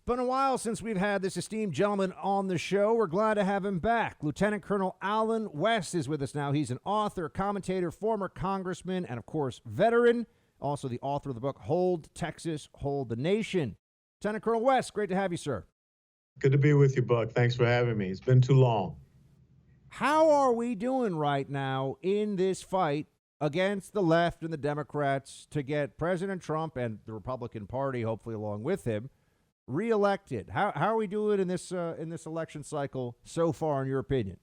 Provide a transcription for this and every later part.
Been a while since we've had this esteemed gentleman on the show. We're glad to have him back. Lieutenant Colonel Alan West is with us now. He's an author, commentator, former congressman, and of course, veteran. Also the author of the book, Hold Texas, Hold the Nation. Lieutenant Colonel West, great to have you, sir. Good to be with you, Buck. Thanks for having me. It's been too long. How are we doing right now in this fight against the left and the Democrats to get President Trump and the Republican Party, hopefully along with him, reelected? How are we doing in this election cycle so far, in your opinion?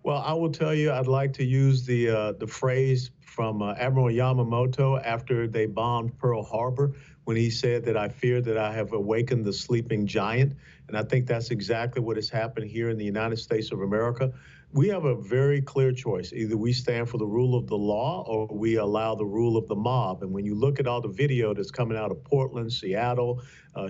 Well, I will tell you, I'd like to use the phrase from Admiral Yamamoto after they bombed Pearl Harbor, when he said that I fear that I have awakened the sleeping giant. And I think that's exactly what has happened here in the United States of America. We have a very clear choice. Either we stand for the rule of the law or we allow the rule of the mob. And when you look at all the video that's coming out of Portland, Seattle,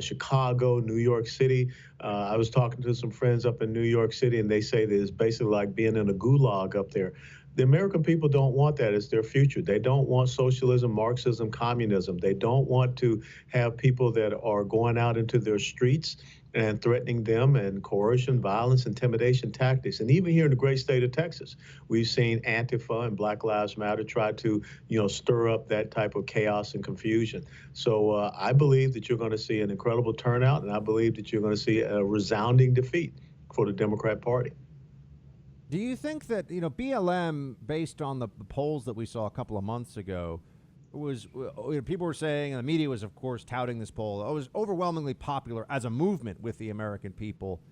Chicago, New York City, I was talking to some friends up in New York City, and they say that it's basically like being in a gulag up there. The American people don't want that as their future. They don't want socialism, Marxism, communism. They don't want to have people that are going out into their streets and threatening them, and coercion, violence, intimidation tactics. And even here in the great state of Texas, we've seen Antifa and Black Lives Matter try to, stir up that type of chaos and confusion. So I believe that you're going to see an incredible turnout, and I believe that you're going to see a resounding defeat for the Democrat Party. Do you think that, BLM, based on the polls that we saw a couple of months ago, was people were saying, and the media was, of course, touting this poll, it was overwhelmingly popular as a movement with the American people.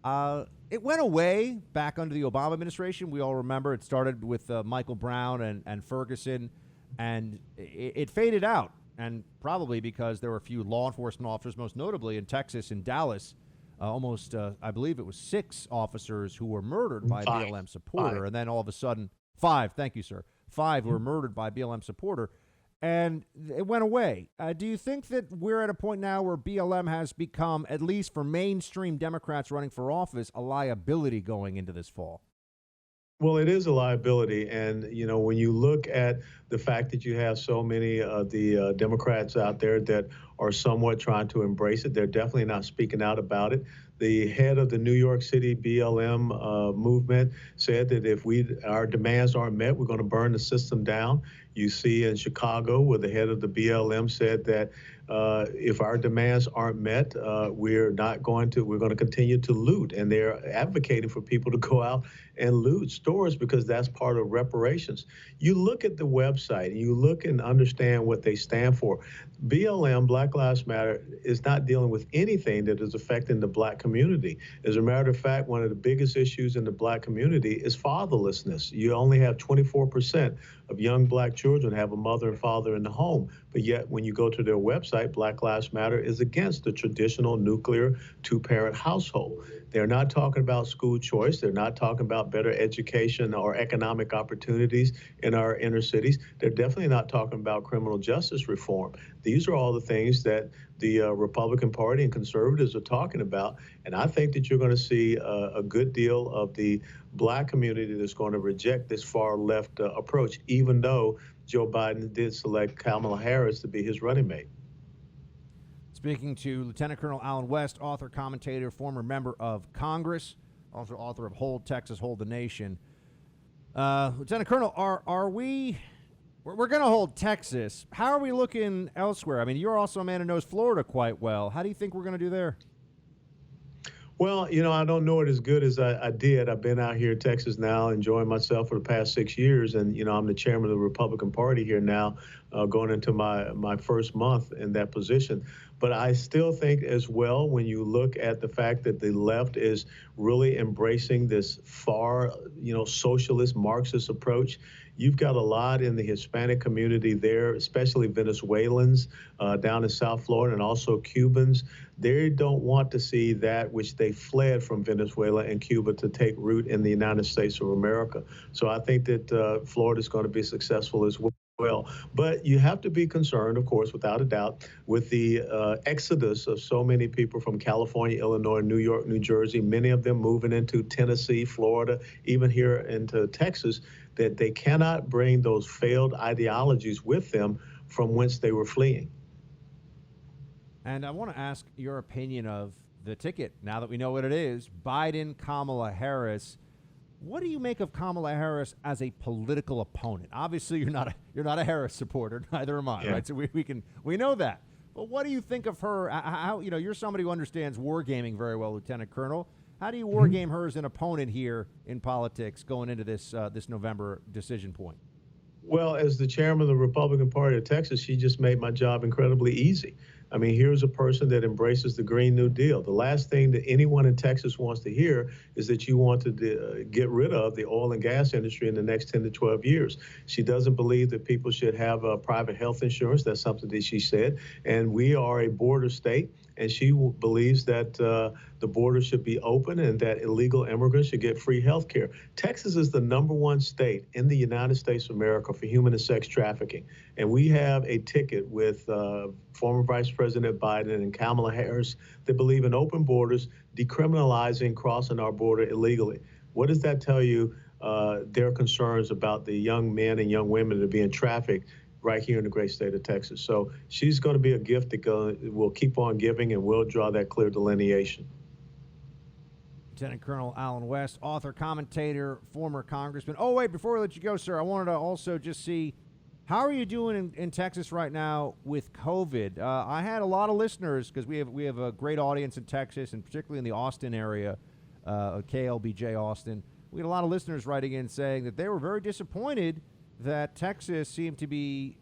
It went away back under the Obama administration. We all remember it started with Michael Brown and Ferguson, and it faded out, and probably because there were a few law enforcement officers, most notably in Texas, in Dallas, almost, I believe it was 6 officers who were murdered by a BLM supporter. And then all of a sudden, 5, thank you, sir, 5 who were murdered by a BLM supporter. And it went away. Do you think that we're at a point now where BLM has become, at least for mainstream Democrats running for office, a liability going into this fall? Well, it is a liability. And, when you look at the fact that you have so many of the Democrats out there that are somewhat trying to embrace it, they're definitely not speaking out about it. The head of the New York City BLM movement said that if our demands aren't met, we're going to burn the system down. You see in Chicago, where the head of the BLM said that if our demands aren't met, we're going to continue to loot. And they're advocating for people to go out and loot stores because that's part of reparations. You look at the website and you look and understand what they stand for. BLM, Black Lives Matter, is not dealing with anything that is affecting the Black community. As a matter of fact, one of the biggest issues in the Black community is fatherlessness. You only have 24% of young Black children have a mother and father in the home. But yet, when you go to their website, Black Lives Matter is against the traditional nuclear 2-parent household. They're not talking about school choice. They're not talking about better education or economic opportunities in our inner cities. They're definitely not talking about criminal justice reform. These are all the things that the Republican Party and conservatives are talking about. And I think that you're going to see a good deal of the Black community that's going to reject this far left approach, even though Joe Biden did select Kamala Harris to be his running mate. Speaking to Lieutenant Colonel Alan West, author, commentator, former member of Congress, also author of Hold Texas, Hold the Nation. Lieutenant Colonel, we're going to hold Texas. How are we looking elsewhere? I mean, you're also a man who knows Florida quite well. How do you think we're going to do there? Well, I don't know it as good as I did. I've been out here in Texas now, enjoying myself for the past 6 years. And, I'm the chairman of the Republican Party here now, going into my first month in that position. But I still think as well, when you look at the fact that the left is really embracing this far, socialist Marxist approach, you've got a lot in the Hispanic community there, especially Venezuelans down in South Florida, and also Cubans. They don't want to see that which they fled from Venezuela and Cuba to take root in the United States of America. So I think that Florida is going to be successful as well. But you have to be concerned, of course, without a doubt, with the exodus of so many people from California, Illinois, New York, New Jersey, many of them moving into Tennessee, Florida, even here into Texas, that they cannot bring those failed ideologies with them from whence they were fleeing. And I want to ask your opinion of the ticket now that we know what it is. Biden, Kamala Harris. What do you make of Kamala Harris as a political opponent? Obviously, you're not a Harris supporter. Neither am I, Yeah. right? So we know that. But what do you think of her? How you're somebody who understands wargaming very well, Lieutenant Colonel. How do you wargame her as an opponent here in politics going into this this November decision point? Well, as the chairman of the Republican Party of Texas, she just made my job incredibly easy. I mean, here's a person that embraces the Green New Deal. The last thing that anyone in Texas wants to hear is that you want to get rid of the oil and gas industry in the next 10 to 12 years. She doesn't believe that people should have private health insurance. That's something that she said. And we are a border state, and she believes that the border should be open and that illegal immigrants should get free health care. Texas is the #1 state in the United States of America for human and sex trafficking. And we have a ticket with former Vice President Biden and Kamala Harris that believe in open borders, decriminalizing crossing our border illegally. What does that tell you? Their concerns about the young men and young women that are being trafficked right here in the great state of Texas. So she's going to be a gift that will keep on giving, and will draw that clear delineation. Lieutenant Colonel Alan West, author, commentator, former congressman. Oh, wait, before we let you go, sir, I wanted to also just see, how are you doing in Texas right now with COVID? I had a lot of listeners, because we have a great audience in Texas, and particularly in the Austin area, KLBJ Austin. We had a lot of listeners writing in saying that they were very disappointed that Texas seemed to be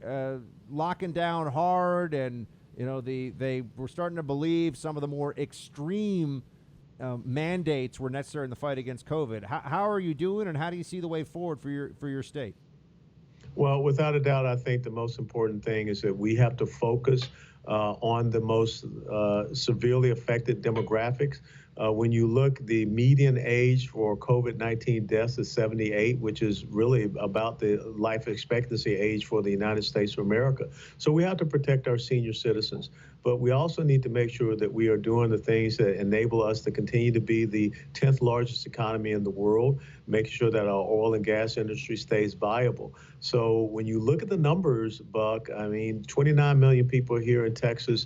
locking down hard, and they were starting to believe some of the more extreme mandates were necessary in the fight against COVID. How are you doing, and how do you see the way forward for your state? Well, without a doubt, I think the most important thing is that we have to focus on the most severely affected demographics. When you look, the median age for COVID-19 deaths is 78, which is really about the life expectancy age for the United States of America. So we have to protect our senior citizens. But we also need to make sure that we are doing the things that enable us to continue to be the 10th largest economy in the world, making sure that our oil and gas industry stays viable. So when you look at the numbers, Buck, I mean, 29 million people here in Texas,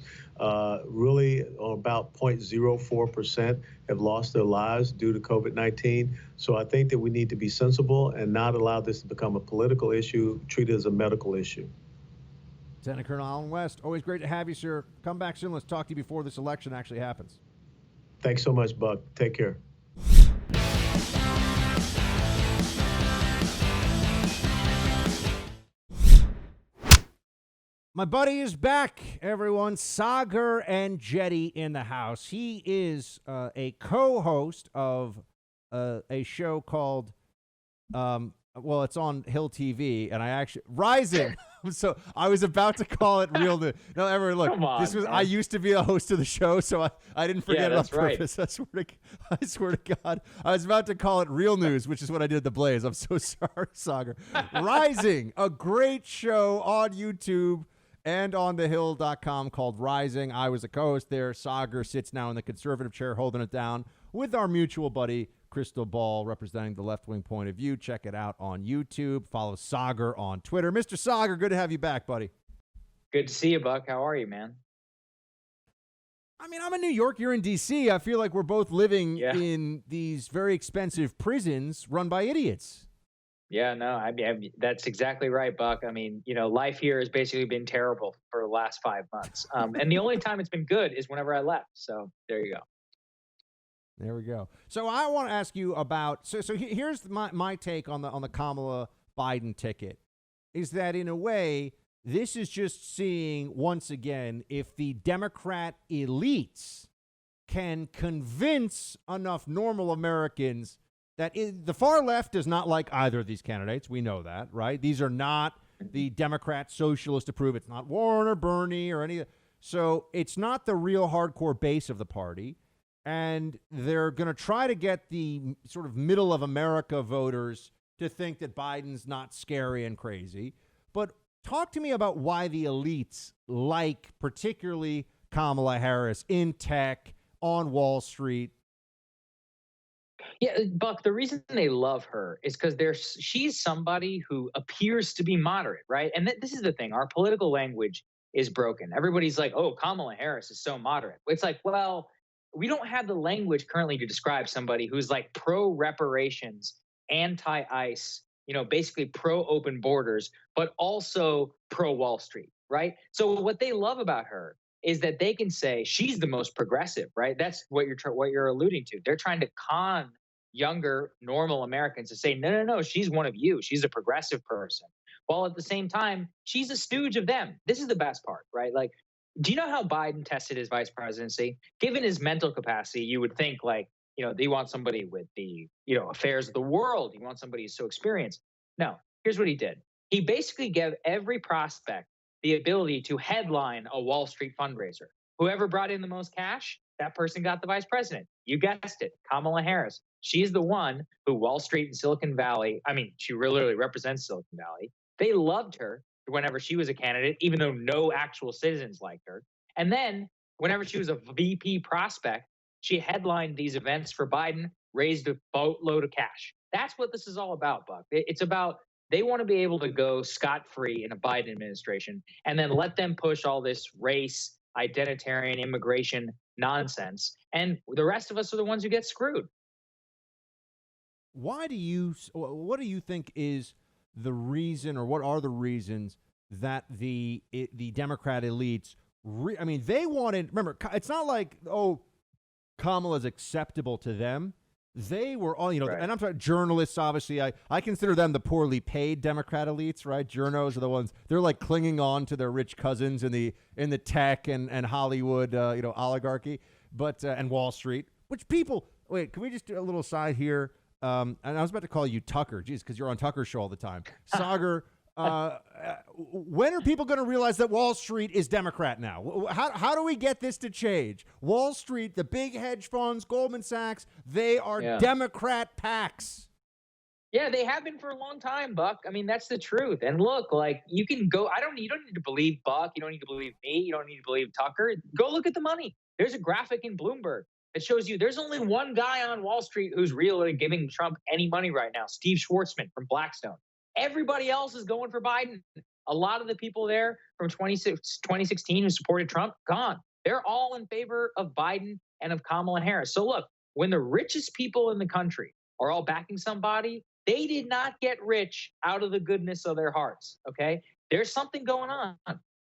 really about 0.04% have lost their lives due to COVID-19. So I think that we need to be sensible and not allow this to become a political issue, treat it as a medical issue. Lieutenant Colonel Alan West, always great to have you, sir. Come back soon. Let's talk to you before this election actually happens. Thanks so much, Buck. Take care. My buddy is back, everyone. Sagar and Jetty in the house. He is a co-host of a show called, well, it's on Hill TV, and I actually, Rising. So I was about to call it Real News. No, everyone, look, Come on, this was, man. I used to be a host of the show, so I didn't forget it on that's right. purpose. I swear to God. I was about to call it Real News, which is what I did at the Blaze. I'm so sorry, Sagar. Rising, a great show on YouTube and on thehill.com called Rising. I was a co-host there. Sagar sits now in the conservative chair holding it down with our mutual buddy, Crystal Ball, representing the left-wing point of view. Check it out on YouTube. Follow Sagar on Twitter. Mr. Sagar, good to have you back, buddy. Good to see you, Buck. How are you, man? I mean, I'm in New York. You're in D.C. I feel like we're both living Yeah. in these very expensive prisons run by idiots. Yeah, no, I mean, that's exactly right, Buck. I mean, life here has basically been terrible for the last 5 months. And the only time it's been good is whenever I left. So there you go. There we go. So I want to ask you about, so here's my take on the Kamala Biden ticket, is that in a way, this is just seeing once again if the Democrat elites can convince enough normal Americans that the far left does not like either of these candidates. We know that, right? These are not the Democrat socialist approved. It's not Warren or Bernie or any. So it's not the real hardcore base of the party. And they're going to try to get the sort of middle of America voters to think that Biden's not scary and crazy. But talk to me about why the elites like particularly Kamala Harris in tech, on Wall Street. Yeah, Buck, the reason they love her is because she's somebody who appears to be moderate, right? And this is the thing. Our political language is broken. Everybody's like, oh, Kamala Harris is so moderate. It's like, well, we don't have the language currently to describe somebody who's like pro reparations, anti ICE, basically pro open borders, but also pro Wall Street, right? So what they love about her is that they can say she's the most progressive, right? That's what you're alluding to. They're trying to con younger normal Americans to say, no, no, no, she's one of you. She's a progressive person. While at the same time, she's a stooge of them. This is the best part, right? Like, do you know how Biden tested his vice presidency? Given his mental capacity, you would think like, they want somebody with the, affairs of the world. You want somebody who's so experienced. No, here's what he did. He basically gave every prospect the ability to headline a Wall Street fundraiser. Whoever brought in the most cash, that person got the vice president. You guessed it, Kamala Harris. She's the one who Wall Street and Silicon Valley, she literally represents Silicon Valley. They loved her whenever she was a candidate, even though no actual citizens liked her. And then whenever she was a VP prospect, she headlined these events for Biden, raised a boatload of cash. That's what this is all about, Buck. It's about they want to be able to go scot-free in a Biden administration and then let them push all this race, identitarian, immigration nonsense. And the rest of us are the ones who get screwed. What do you think is the reason, or what are the reasons that the Democrat elites, they wanted, remember, it's not like, oh, Kamala's acceptable to them. They were all, right. And I'm talking journalists, obviously. I consider them the poorly paid Democrat elites, right? Journos are the ones, they're like clinging on to their rich cousins in the tech and Hollywood, oligarchy, but, and Wall Street, which people, wait, can we just do a little side here? And I was about to call you Tucker, geez, because you're on Tucker's show all the time. Saagar, when are people going to realize that Wall Street is Democrat now? How do we get this to change? Wall Street, the big hedge funds, Goldman Sachs, they are Democrat PACs. Yeah, they have been for a long time, Buck. That's the truth. And look, like you can go, you don't need to believe Buck. You don't need to believe me. You don't need to believe Tucker. Go look at the money. There's a graphic in Bloomberg that shows you there's only one guy on Wall Street who's really giving Trump any money right now, Steve Schwartzman from Blackstone. Everybody else is going for Biden. A lot of the people there from 2016 who supported Trump, gone. They're all in favor of Biden and of Kamala Harris. So look, when the richest people in the country are all backing somebody, they did not get rich out of the goodness of their hearts, okay? There's something going on.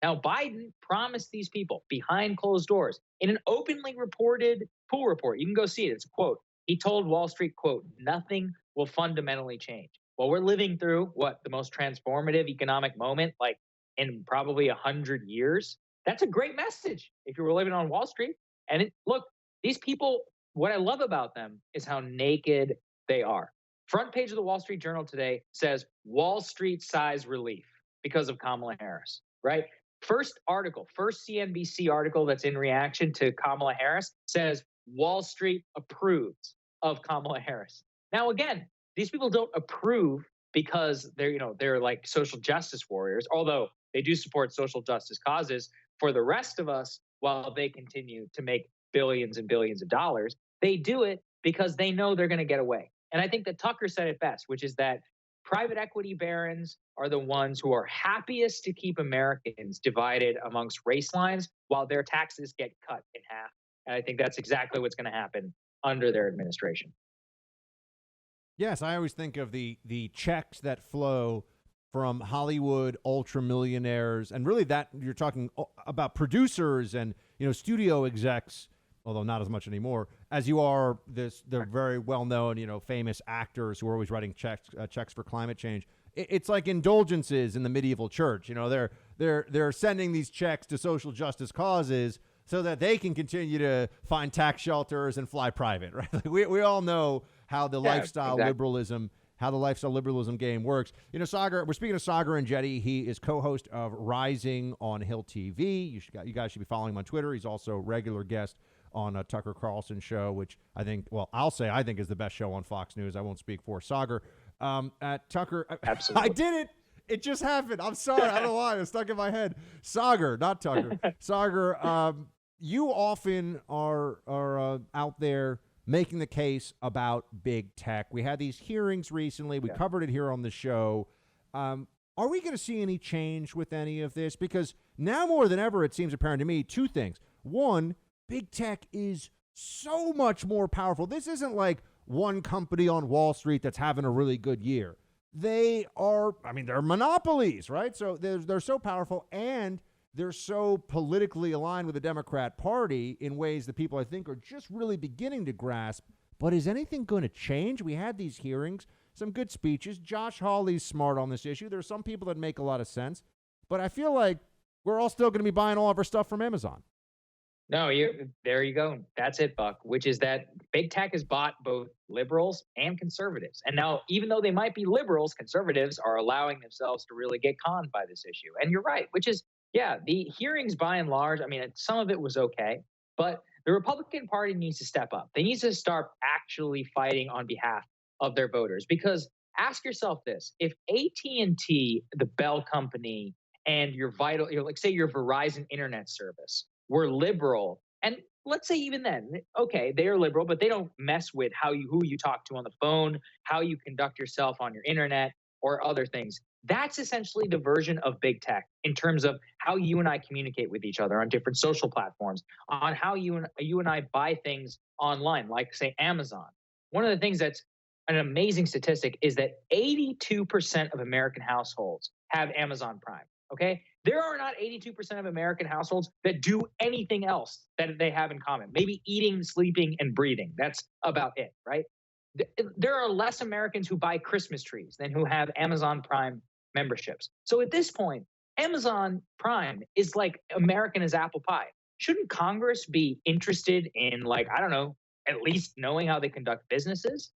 Now, Biden promised these people behind closed doors in an openly reported pool report. You can go see it. It's a quote. He told Wall Street, quote, nothing will fundamentally change. Well, we're living through the most transformative economic moment, like in probably 100 years. That's a great message if you were living on Wall Street. And look, these people, what I love about them is how naked they are. Front page of the Wall Street Journal today says Wall Street sighs relief because of Kamala Harris, right? First CNBC article that's in reaction to Kamala Harris says Wall Street approves of Kamala Harris. Now, again, these people don't approve because they're like social justice warriors, although they do support social justice causes for the rest of us while they continue to make billions and billions of dollars. They do it because they know they're going to get away. And I think that Tucker said it best, which is that private equity barons are the ones who are happiest to keep Americans divided amongst race lines while their taxes get cut in half. And I think that's exactly what's going to happen under their administration. Yes, I always think of the checks that flow from Hollywood ultra millionaires, and really that you're talking about producers and studio execs, although not as much anymore, as you are the very well known famous actors who are always writing checks for climate change. It's like indulgences in the medieval church. They're sending these checks to social justice causes so that they can continue to find tax shelters and fly private. Right? Like we all know how the lifestyle liberalism game works. Saagar, we're speaking of Saagar Enjeti. He is co-host of Rising on Hill TV. You guys should be following him on Twitter. He's also a regular guest on a Tucker Carlson show, which I think is the best show on Fox News. I won't speak for Saagar. Tucker, absolutely. I did it. It just happened. I'm sorry. I don't know why. It's stuck in my head. Saagar, not Tucker. Saagar, you often are out there making the case about big tech. We had these hearings recently. We covered it here on the show. Are we going to see any change with any of this? Because now more than ever, it seems apparent to me, two things. One, big tech is so much more powerful. This isn't like one company on Wall Street that's having a really good year. They are, I mean, they're monopolies, right? So they're so powerful, and they're so politically aligned with the Democrat Party in ways that people, I think, are just really beginning to grasp. But is anything going to change? We had these hearings, some good speeches. Josh Hawley's smart on this issue. There are some people that make a lot of sense. But I feel like we're all still going to be buying all of our stuff from Amazon. No, there you go. That's it, Buck, which is that big tech has bought both liberals and conservatives. And now, even though they might be liberals, conservatives are allowing themselves to really get conned by this issue. And you're right, which is, yeah, the hearings by and large, I mean, some of it was okay, but the Republican Party needs to step up. They need to start actually fighting on behalf of their voters. Because ask yourself this, if AT&T, the Bell Company, and your like say your Verizon internet service were liberal, and let's say even then, okay, they are liberal, but they don't mess with who you talk to on the phone, how you conduct yourself on your internet, or other things. That's essentially the version of big tech in terms of how you and I communicate with each other on different social platforms, on how you and I buy things online, like say Amazon. One of the things that's an amazing statistic is that 82% of American households have Amazon Prime. Okay. There are not 82% of American households that do anything else that they have in common. Maybe eating, sleeping, and breathing. That's about it, right? There are less Americans who buy Christmas trees than who have Amazon Prime memberships. So at this point, Amazon Prime is like American as apple pie. Shouldn't Congress be interested in, like, I don't know, at least knowing how they conduct businesses,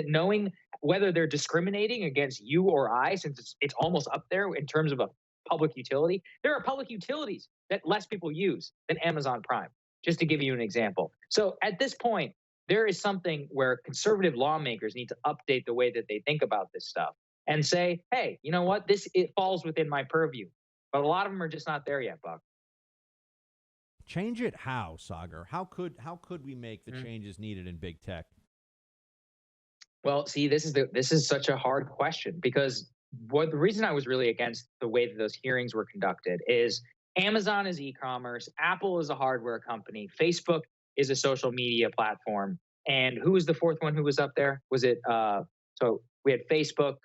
knowing whether they're discriminating against you or I, since it's almost up there in terms of a public utility? There are public utilities that less people use than Amazon Prime, just to give you an example. So at this point, there is something where conservative lawmakers need to update the way that they think about this stuff and say, hey, you know what? It falls within my purview. But a lot of them are just not there yet, Buck. Change it how, Sagar? How could we make the changes needed in big tech? Well, see, this is such a hard question, because the reason I was really against the way that those hearings were conducted is Amazon is e-commerce, Apple is a hardware company, Facebook is a social media platform, and who was the fourth one who was up there? Was it so we had Facebook,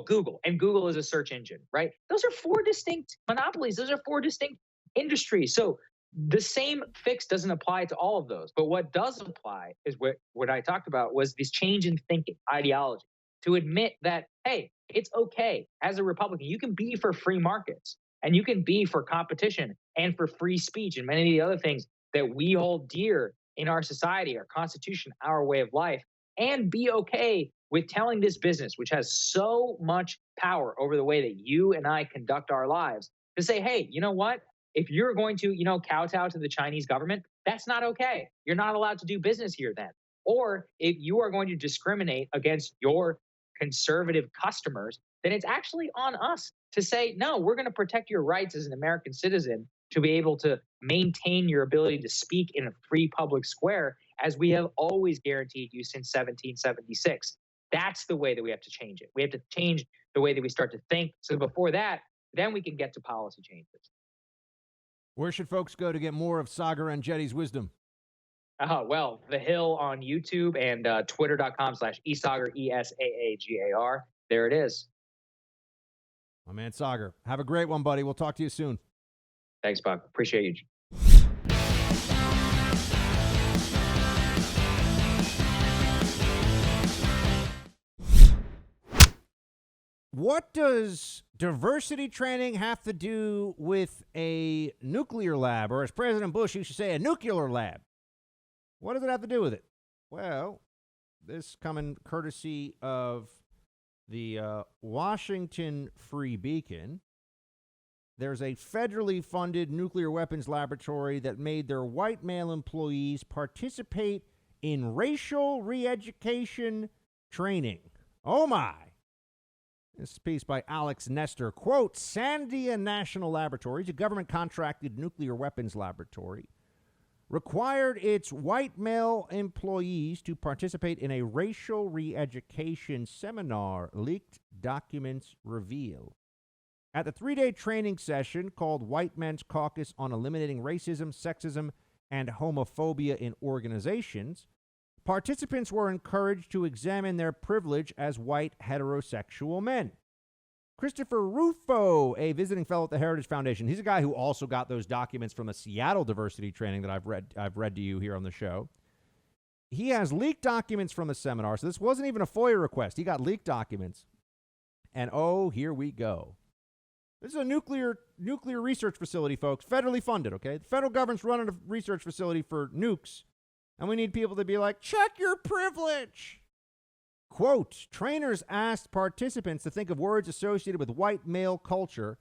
Google, and Google is a search engine, right? Those are four distinct monopolies. Those are four distinct industries. So the same fix doesn't apply to all of those. But what does apply is what I talked about was this change in thinking, ideology, to admit that, hey, it's okay as a Republican. You can be for free markets, and you can be for competition and for free speech and many of the other things that we hold dear in our society, our Constitution, our way of life, and be okay with telling this business, which has so much power over the way that you and I conduct our lives, to say, hey, you know what? If you're going to, kowtow to the Chinese government, that's not okay. You're not allowed to do business here then. Or if you are going to discriminate against your conservative customers, then it's actually on us to say, no, we're going to protect your rights as an American citizen to be able to maintain your ability to speak in a free public square, as we have always guaranteed you since 1776. That's the way that we have to change it. We have to change the way that we start to think. So before that, then we can get to policy changes. Where should folks go to get more of Sagar and Jetty's wisdom? Well, The Hill on YouTube and twitter.com/esagar, ESAAGAR. There it is. My man Sagar. Have a great one, buddy. We'll talk to you soon. Thanks, Buck. Appreciate you. What does diversity training have to do with a nuclear lab, or as President Bush used to say, a nuclear lab? What does it have to do with it? Well, this coming courtesy of the Washington Free Beacon. There's a federally funded nuclear weapons laboratory that made their white male employees participate in racial re-education training. Oh, my. This piece by Alex Nestor. Quote, Sandia National Laboratories, a government-contracted nuclear weapons laboratory, required its white male employees to participate in a racial re-education seminar, leaked documents reveal. At the 3-day training session called White Men's Caucus on Eliminating Racism, Sexism, and Homophobia in Organizations, participants were encouraged to examine their privilege as white heterosexual men. Christopher Rufo, a visiting fellow at the Heritage Foundation, he's a guy who also got those documents from a Seattle diversity training that I've read to you here on the show. He has leaked documents from the seminar, so this wasn't even a FOIA request. He got leaked documents. And oh, here we go. This is a nuclear research facility, folks, federally funded, okay? The federal government's running a research facility for nukes, and we need people to be like, check your privilege. Quote, trainers asked participants to think of words associated with white male culture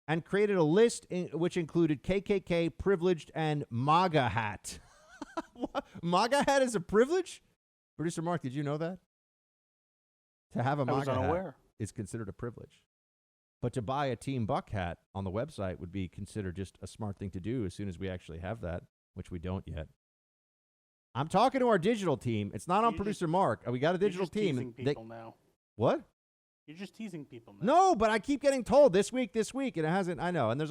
and created a list which included KKK, privileged, and MAGA hat. MAGA hat is a privilege? Producer Mark, did you know that? To have a MAGA hat is considered a privilege. But to buy a Team Buck hat on the website would be considered just a smart thing to do as soon as we actually have that, which we don't yet. I'm talking to our digital team. It's not on Producer Mark. We got a digital team. You're just teasing people now. What? You're just teasing people now. No, but I keep getting told this week, and it hasn't. I know. And there's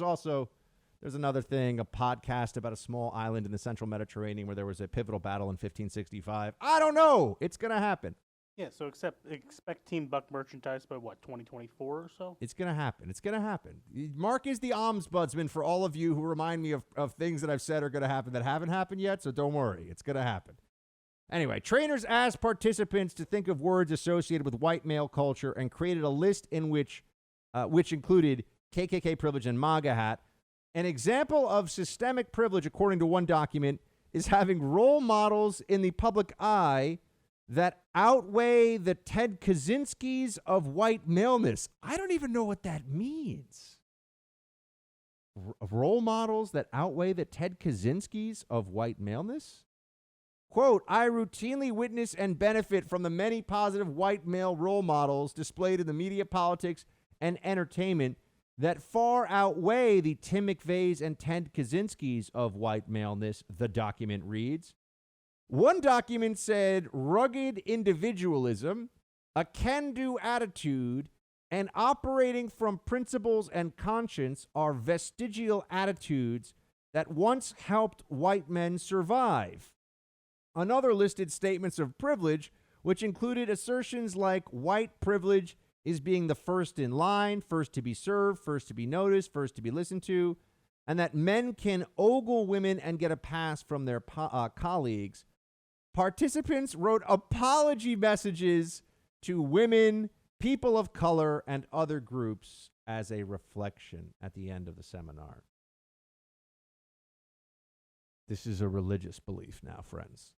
another thing, a podcast about a small island in the central Mediterranean where there was a pivotal battle in 1565. I don't know. It's going to happen. Yeah, so expect Team Buck merchandise by what, 2024 or so? It's going to happen. It's going to happen. Mark is the ombudsman for all of you who remind me of things that I've said are going to happen that haven't happened yet, so don't worry. It's going to happen. Anyway, trainers asked participants to think of words associated with white male culture and created a list in which included KKK privilege and MAGA hat. An example of systemic privilege, according to one document, is having role models in the public eye that outweigh the Ted Kaczynskis of white maleness. I don't even know what that means. Role models that outweigh the Ted Kaczynskis of white maleness? Quote, I routinely witness and benefit from the many positive white male role models displayed in the media, politics, and entertainment that far outweigh the Tim McVeighs and Ted Kaczynskis of white maleness, the document reads. One document said rugged individualism, a can-do attitude, and operating from principles and conscience are vestigial attitudes that once helped white men survive. Another listed statements of privilege, which included assertions like white privilege is being the first in line, first to be served, first to be noticed, first to be listened to, and that men can ogle women and get a pass from their colleagues. Participants wrote apology messages to women, people of color, and other groups as a reflection at the end of the seminar. This is a religious belief now, friends.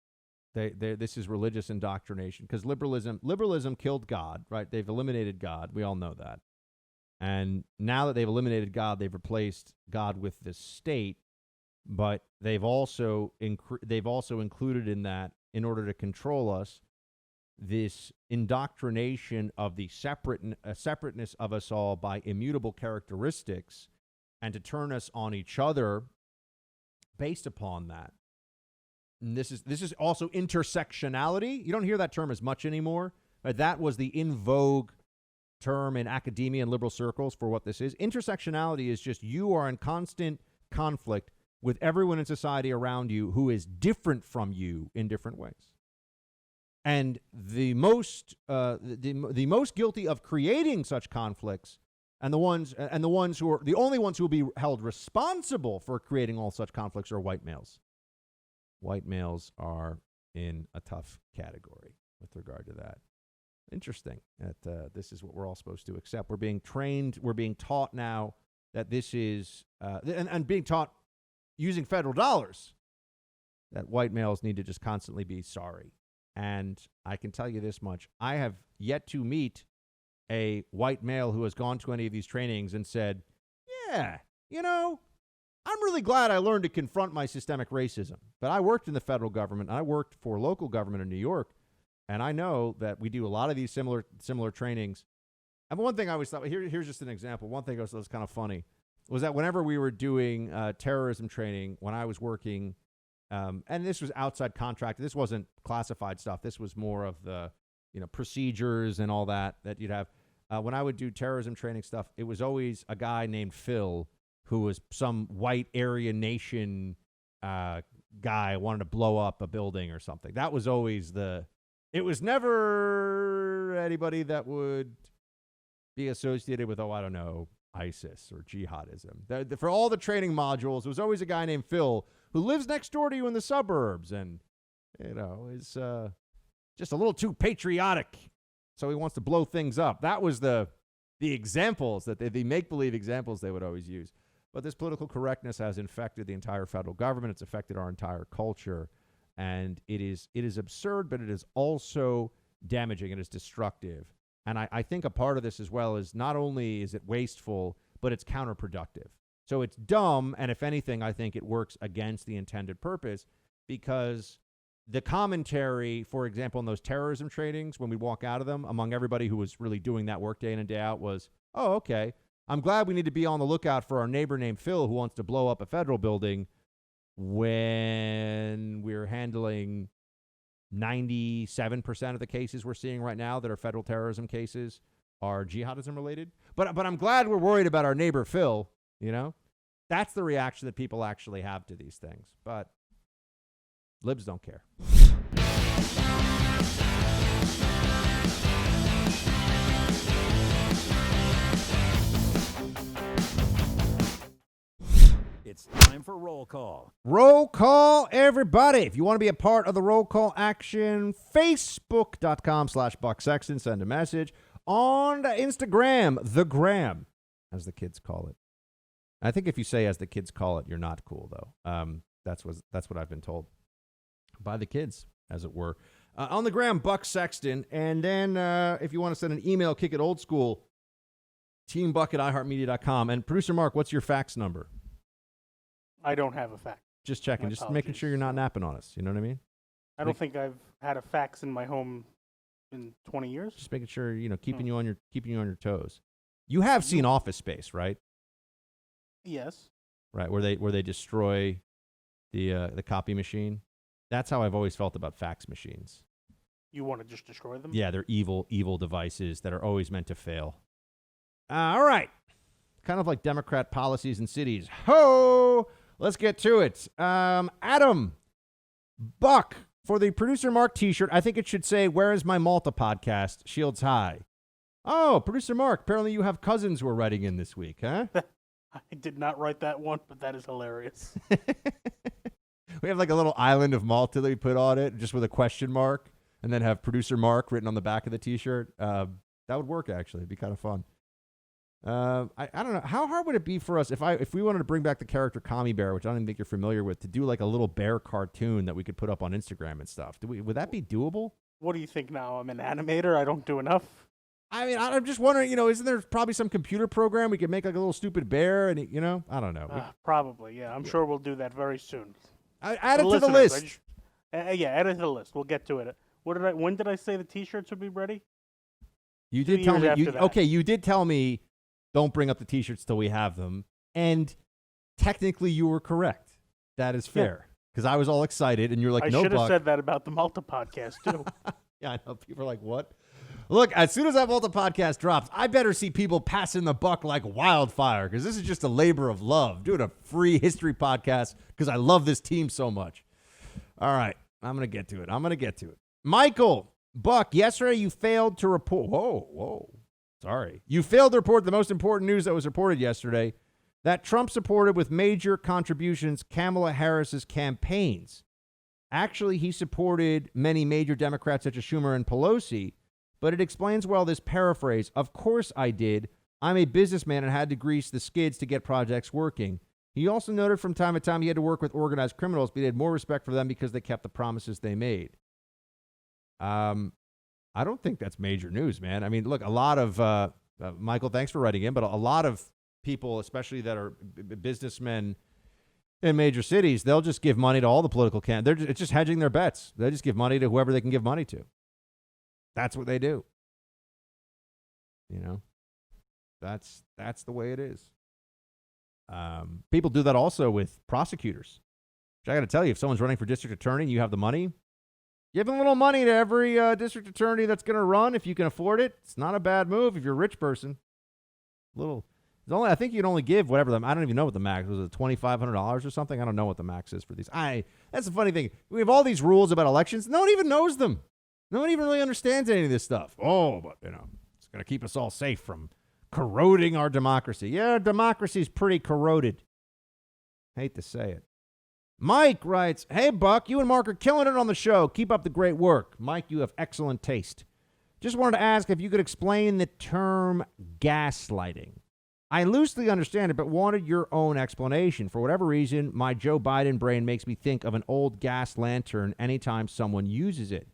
This is religious indoctrination because liberalism killed God, right? They've eliminated God. We all know that. And now that they've eliminated God, they've replaced God with the state. But they've also included in that, in order to control us, this indoctrination of the separateness of us all by immutable characteristics, and to turn us on each other based upon that. And this is also intersectionality. You don't hear that term as much anymore. That was the in vogue term in academia and liberal circles for what this is. Intersectionality is just you are in constant conflict with everyone in society around you who is different from you in different ways. And the most guilty of creating such conflicts, and the ones who are the only ones who will be held responsible for creating all such conflicts, are white males. White males are in a tough category with regard to that. Interesting that this is what we're all supposed to accept. We're being trained. We're being taught now that this is and being taught using federal dollars that white males need to just constantly be sorry. And I can tell you this much. I have yet to meet a white male who has gone to any of these trainings and said, yeah, I'm really glad I learned to confront my systemic racism. But I worked in the federal government. I worked for local government in New York. And I know that we do a lot of these similar trainings. And one thing I always thought, here's just an example. One thing that was kind of funny was that whenever we were doing terrorism training, when I was working And this was outside contract. This wasn't classified stuff. This was more of the, procedures and all that you'd have. When I would do terrorism training stuff, it was always a guy named Phil who was some white Aryan nation guy wanted to blow up a building or something. That was always it was never anybody that would be associated with, I don't know, ISIS or jihadism. For all the training modules, it was always a guy named Phil who lives next door to you in the suburbs and, is just a little too patriotic. So he wants to blow things up. That was the examples the make-believe examples they would always use. But this political correctness has infected the entire federal government. It's affected our entire culture. And it is absurd, but it is also damaging. It is destructive. And I think a part of this as well is not only is it wasteful, but it's counterproductive. So it's dumb, and if anything, I think it works against the intended purpose, because the commentary, for example, in those terrorism trainings, when we walk out of them, among everybody who was really doing that work day in and day out was, oh, okay, I'm glad we need to be on the lookout for our neighbor named Phil who wants to blow up a federal building when we're handling 97% of the cases we're seeing right now that are federal terrorism cases are jihadism related. But I'm glad we're worried about our neighbor Phil, That's the reaction that people actually have to these things. But libs don't care. It's time for roll call. Roll call, everybody. If you want to be a part of the roll call action, facebook.com/Buck Sexton. Send a message. On Instagram, the gram, as the kids call it. I think if you say as the kids call it, you're not cool, though. That's what I've been told by the kids, as it were. On the gram, Buck Sexton. And then if you want to send an email, kick it old school, teambuck@iheartmedia.com. And producer Mark, what's your fax number? I don't have a fax. Just checking, My just apologies. making sure you're not napping on us. You know what I mean? I don't think I've had a fax in my home in 20 years. Just making sure, keeping you on your toes. You have seen Office Space, right? Yes. Right, where they destroy the copy machine. That's how I've always felt about fax machines. You want to just destroy them? Yeah, they're evil devices that are always meant to fail. All right. Kind of like Democrat policies in cities. Ho! Let's get to it. Adam, Buck, for the Producer Mark t-shirt, I think it should say, "Where is my Malta podcast? Shields high." Oh, Producer Mark, apparently you have cousins who are writing in this week, huh? I did not write that one, but that is hilarious. We have like a little island of Malta that we put on it, just with a question mark, and then have Producer Mark written on the back of the t-shirt. That would work, actually. It'd be kind of fun. I don't know. How hard would it be for us if we wanted to bring back the character Commie Bear, which I don't even think you're familiar with, to do like a little bear cartoon that we could put up on Instagram and stuff? Would that be doable? What do you think now? I'm an animator. I don't do enough. I mean, I'm just wondering, isn't there probably some computer program we could make like a little stupid bear and, I don't know. Probably, yeah. I'm sure we'll do that very soon. Add it to the list. Yeah, add it to the list. We'll get to it. When did I say the t-shirts would be ready? You did tell me. After that. Okay, you did tell me don't bring up the t-shirts till we have them. And technically you were correct. That is fair. Because I was all excited and you're like, no, I should have Buck. said that about the Malta podcast, too. Yeah, I know. People are like, what? Look, as soon as that Malta podcast drops, I better see people passing the buck like wildfire, because this is just a labor of love, doing a free history podcast because I love this team so much. All right. I'm going to get to it. Michael, Buck, yesterday you failed to report. Whoa. Sorry. You failed to report the most important news that was reported yesterday, that Trump supported with major contributions Kamala Harris's campaigns. Actually, he supported many major Democrats such as Schumer and Pelosi, but it explains well this paraphrase. Of course I did. I'm a businessman and had to grease the skids to get projects working. He also noted from time to time he had to work with organized criminals, but he had more respect for them because they kept the promises they made. I don't think that's major news, man. I mean, look, a lot of, Michael, thanks for writing in, but a lot of people, especially that are businessmen in major cities, they'll just give money to all the political candidates. It's just hedging their bets. They just give money to whoever they can give money to. That's what they do. That's the way it is. People do that also with prosecutors. Which I got to tell you, if someone's running for district attorney and you have the money, giving a little money to every district attorney that's going to run, if you can afford it, it's not a bad move if you're a rich person. I think you can only give whatever I don't even know what the max was. It $2,500 or something? I don't know what the max is for these. That's the funny thing. We have all these rules about elections. No one even knows them. No one even really understands any of this stuff. Oh, but it's going to keep us all safe from corroding our democracy. Yeah, democracy's pretty corroded. Hate to say it. Mike writes, "Hey, Buck, you and Mark are killing it on the show. Keep up the great work. Mike, you have excellent taste. Just wanted to ask if you could explain the term gaslighting. I loosely understand it, but wanted your own explanation. For whatever reason, my Joe Biden brain makes me think of an old gas lantern anytime someone uses it.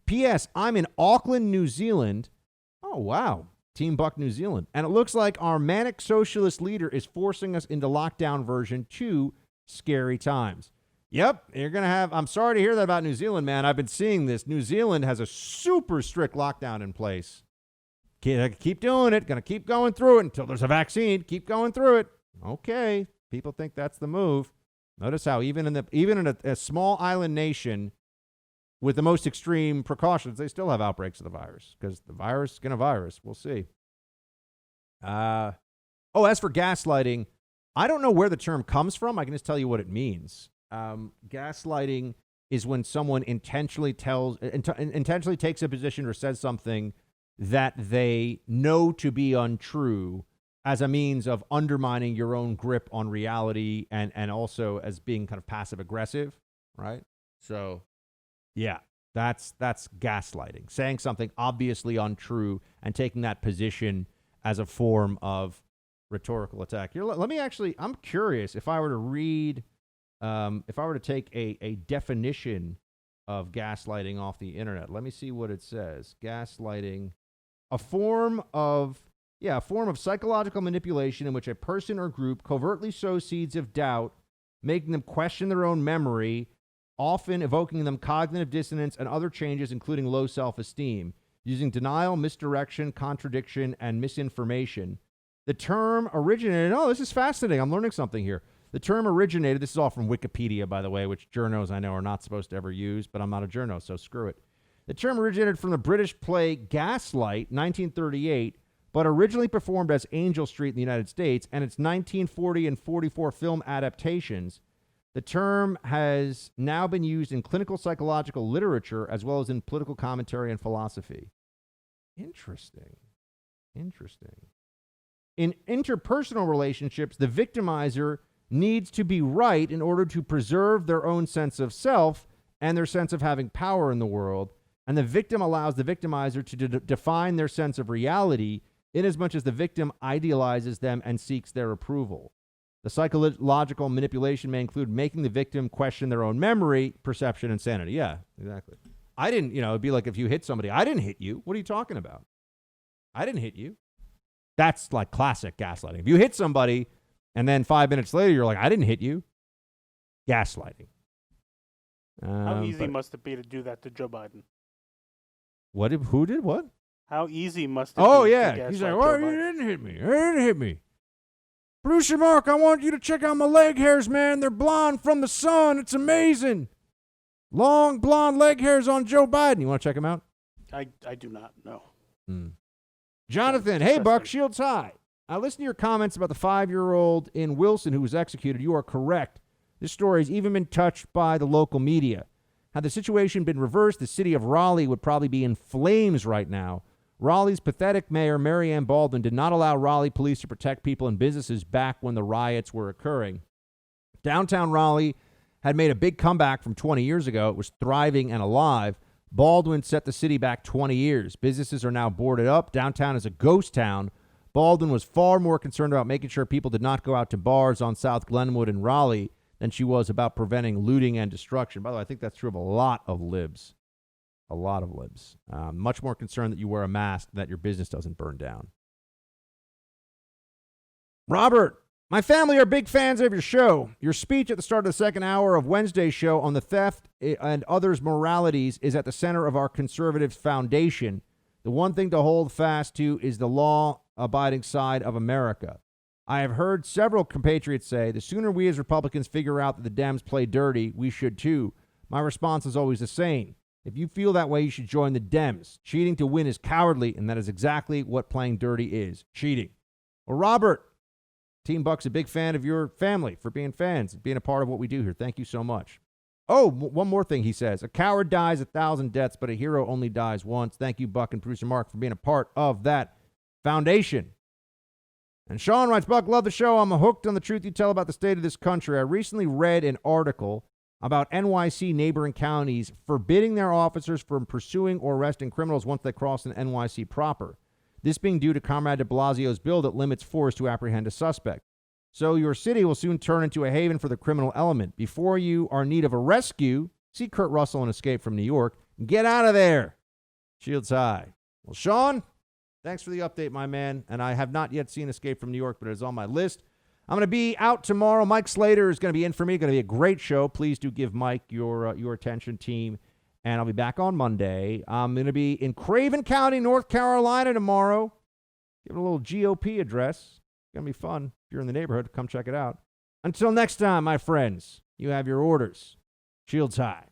P.S. I'm in Auckland, New Zealand." Oh, wow. Team Buck, New Zealand. "And it looks like our manic socialist leader is forcing us into lockdown version 2. Scary times." Yep, you're going to have... I'm sorry to hear that about New Zealand, man. I've been seeing this. New Zealand has a super strict lockdown in place. Keep doing it. Going to keep going through it until there's a vaccine. Keep going through it. Okay, people think that's the move. Notice how even in a small island nation with the most extreme precautions, they still have outbreaks of the virus because the virus is going to virus. We'll see. As for gaslighting, I don't know where the term comes from. I can just tell you what it means. Gaslighting is when someone intentionally takes a position or says something that they know to be untrue as a means of undermining your own grip on reality and also as being kind of passive aggressive, right? So, yeah, that's gaslighting, saying something obviously untrue and taking that position as a form of rhetorical attack. Here, let me actually, I'm curious if I were to read, if I were to take a definition of gaslighting off the internet. Let me see what it says. Gaslighting, a form of psychological manipulation in which a person or group covertly sows seeds of doubt, making them question their own memory, often evoking in them cognitive dissonance and other changes, including low self-esteem, using denial, misdirection, contradiction, and misinformation. The term originated, this is fascinating. I'm learning something here. The term originated, this is all from Wikipedia, by the way, which journos I know are not supposed to ever use, but I'm not a journo, so screw it. The term originated from the British play Gaslight, 1938, but originally performed as Angel Street in the United States, and its 1940 and 44 film adaptations. The term has now been used in clinical psychological literature as well as in political commentary and philosophy. Interesting. In interpersonal relationships, the victimizer needs to be right in order to preserve their own sense of self and their sense of having power in the world, and the victim allows the victimizer to define their sense of reality inasmuch as the victim idealizes them and seeks their approval. The psychological manipulation may include making the victim question their own memory, perception, and sanity. Yeah, exactly. I didn't, it'd be like if you hit somebody. I didn't hit you. What are you talking about? I didn't hit you. That's like classic gaslighting. If you hit somebody and then 5 minutes later you're like, I didn't hit you. Gaslighting. How easy must it be to do that to Joe Biden? Who did what? How easy must it be? To Yeah. He's like, you didn't hit me. You didn't hit me. Producer Mark, I want you to check out my leg hairs, man. They're blonde from the sun. It's amazing. Long blonde leg hairs on Joe Biden. You want to check them out? I do not know. Jonathan, hey, Buck, shields high. I listened to your comments about the 5-year-old in Wilson who was executed. You are correct. This story has even been touched by the local media. Had the situation been reversed, the city of Raleigh would probably be in flames right now. Raleigh's pathetic mayor, Mary Ann Baldwin, did not allow Raleigh police to protect people and businesses back when the riots were occurring. Downtown Raleigh had made a big comeback from 20 years ago. It was thriving and alive. Baldwin set the city back 20 years. Businesses are now boarded up. Downtown is a ghost town. Baldwin was far more concerned about making sure people did not go out to bars on South Glenwood and Raleigh than she was about preventing looting and destruction. By the way, I think that's true of a lot of libs. A lot of libs. Much more concerned that you wear a mask, that your business doesn't burn down. Robert, my family are big fans of your show. Your speech at the start of the second hour of Wednesday's show on the theft and others' moralities is at the center of our conservative foundation. The one thing to hold fast to is the law-abiding side of America. I have heard several compatriots say the sooner we as Republicans figure out that the Dems play dirty, we should too. My response is always the same. If you feel that way, you should join the Dems. Cheating to win is cowardly, and that is exactly what playing dirty is. Cheating. Well, Robert, Team Buck's a big fan of your family for being fans and being a part of what we do here. Thank you so much. Oh, one more thing he says. A coward dies 1,000 deaths, but a hero only dies once. Thank you, Buck and Producer Mark, for being a part of that foundation. And Sean writes, Buck, love the show. I'm hooked on the truth you tell about the state of this country. I recently read an article about NYC neighboring counties forbidding their officers from pursuing or arresting criminals once they cross an NYC proper. This being due to Comrade de Blasio's bill that limits force to apprehend a suspect. So your city will soon turn into a haven for the criminal element. Before you are in need of a rescue, see Kurt Russell in Escape from New York. Get out of there. Shields high. Well, Sean, thanks for the update, my man. And I have not yet seen Escape from New York, but it is on my list. I'm going to be out tomorrow. Mike Slater is going to be in for me. Going to be a great show. Please do give Mike your attention, team. And I'll be back on Monday. I'm going to be in Craven County, North Carolina tomorrow. Give it a little GOP address. It's going to be fun. If you're in the neighborhood, come check it out. Until next time, my friends, you have your orders. Shields high.